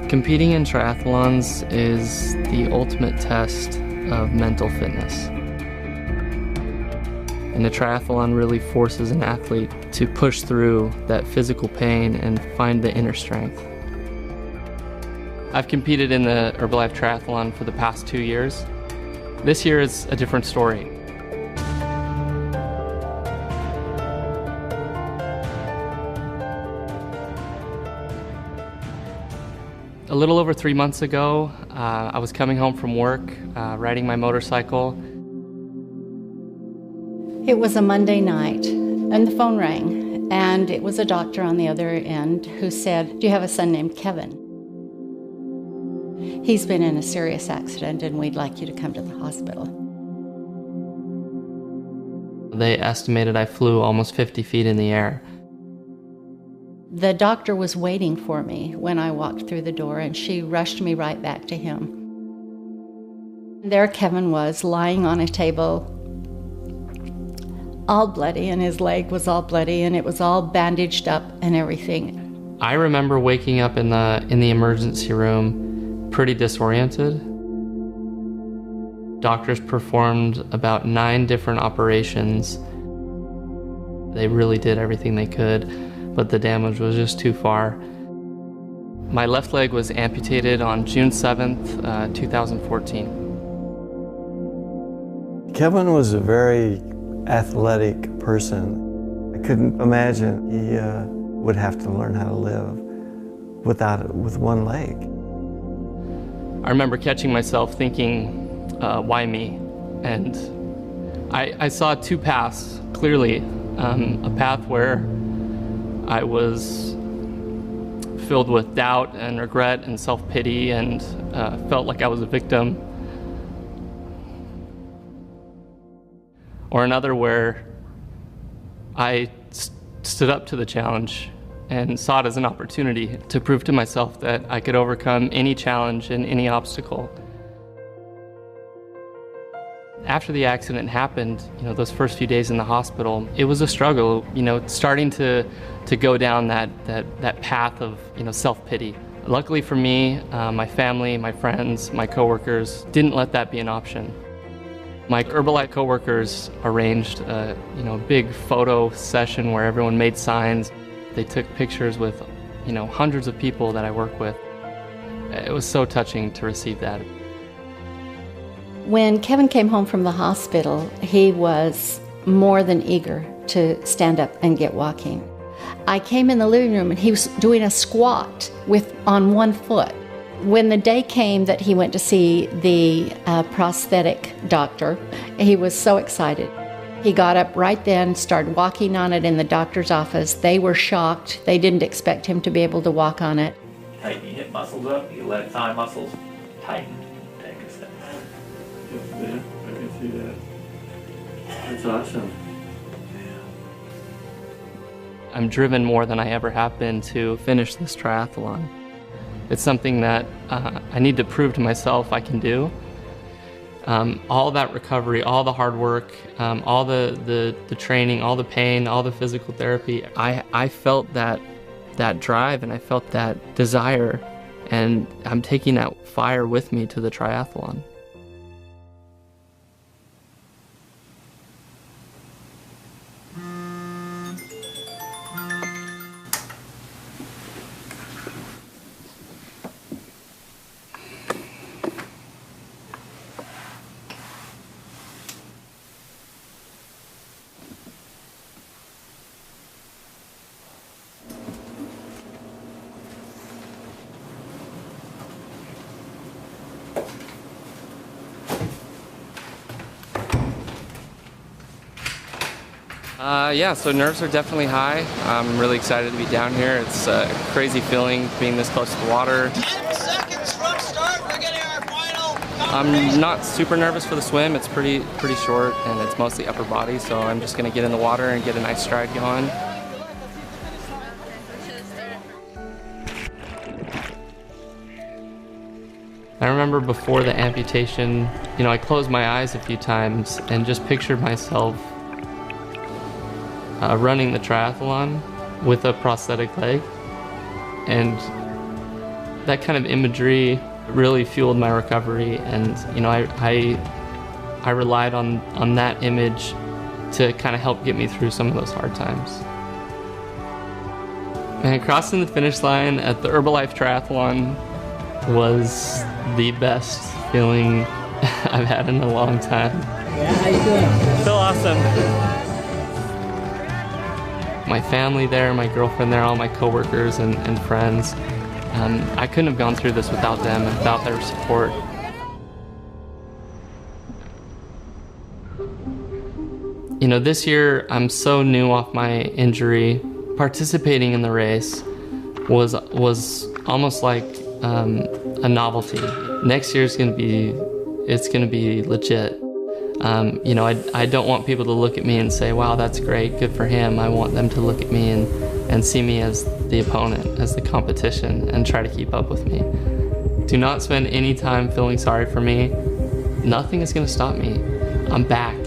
Competing in triathlons is the ultimate test of mental fitness. And a triathlon really forces an athlete to push through that physical pain and find the inner strength. I've competed in the Herbalife Triathlon for the past 2 years. This year is a different story. A little over 3 months ago, I was coming home from work, riding my motorcycle. It was a Monday night, and the phone rang, and it was a doctor on the other end who said, "Do you have a son named Kevin? He's been in a serious accident, and we'd like you to come to the hospital." They estimated I flew almost 50 feet in the air. The doctor was waiting for me when I walked through the door, and she rushed me right back to him. There Kevin was, lying on a table, all bloody, and his leg was all bloody, and it was all bandaged up and everything. I remember waking up in the emergency room pretty disoriented. Doctors performed about 9 different operations. They really did everything they could, but the damage was just too far. My left leg was amputated on June 7th, 2014. Kevin was a very athletic person. I couldn't imagine he would have to learn how to live with one leg. I remember catching myself thinking, why me? And I saw 2 paths clearly. A path where I was filled with doubt and regret and self-pity and felt like I was a victim. Or another where I stood up to the challenge and saw it as an opportunity to prove to myself that I could overcome any challenge and any obstacle. After the accident happened, those first few days in the hospital, it was a struggle, starting to go down that path of, self-pity. Luckily for me, my family, my friends, my coworkers didn't let that be an option. My Herbalife coworkers arranged a big photo session where everyone made signs. They took pictures with hundreds of people that I work with. It was so touching to receive that. When Kevin came home from the hospital, he was more than eager to stand up and get walking. I came in the living room and he was doing a squat on one foot. When the day came that he went to see the prosthetic doctor, he was so excited. He got up right then, started walking on it in the doctor's office. They were shocked. They didn't expect him to be able to walk on it. Tighten your hip muscles up, your left thigh muscles tighten. Take a step back. Yeah, I can see that. That's awesome. I'm driven more than I ever have been to finish this triathlon. It's something that I need to prove to myself I can do. All that recovery, all the hard work, all the training, all the pain, all the physical therapy, I felt that drive and I felt that desire, and I'm taking that fire with me to the triathlon. Yeah, so nerves are definitely high. I'm really excited to be down here. It's a crazy feeling being this close to the water. 10 seconds from start, we're getting our final. I'm not super nervous for the swim. It's pretty short and it's mostly upper body, so I'm just gonna get in the water and get a nice stride going. I remember before the amputation, I closed my eyes a few times and just pictured myself running the triathlon with a prosthetic leg. And That kind of imagery really fueled my recovery, and I relied on that image to kind of help get me through some of those hard times. And crossing the finish line at the Herbalife Triathlon was the best feeling I've had in a long time. Yeah, how you doing? So awesome. My family there, my girlfriend there, all my coworkers and friends. I couldn't have gone through this without them and without their support. You know, this year I'm so new off my injury. Participating in the race was almost like a novelty. Next year it's gonna be legit. You know, I don't want people to look at me and say, wow, that's great, good for him. I want them to look at me and see me as the opponent, as the competition, and try to keep up with me. Do not spend any time feeling sorry for me. Nothing is gonna stop me. I'm back.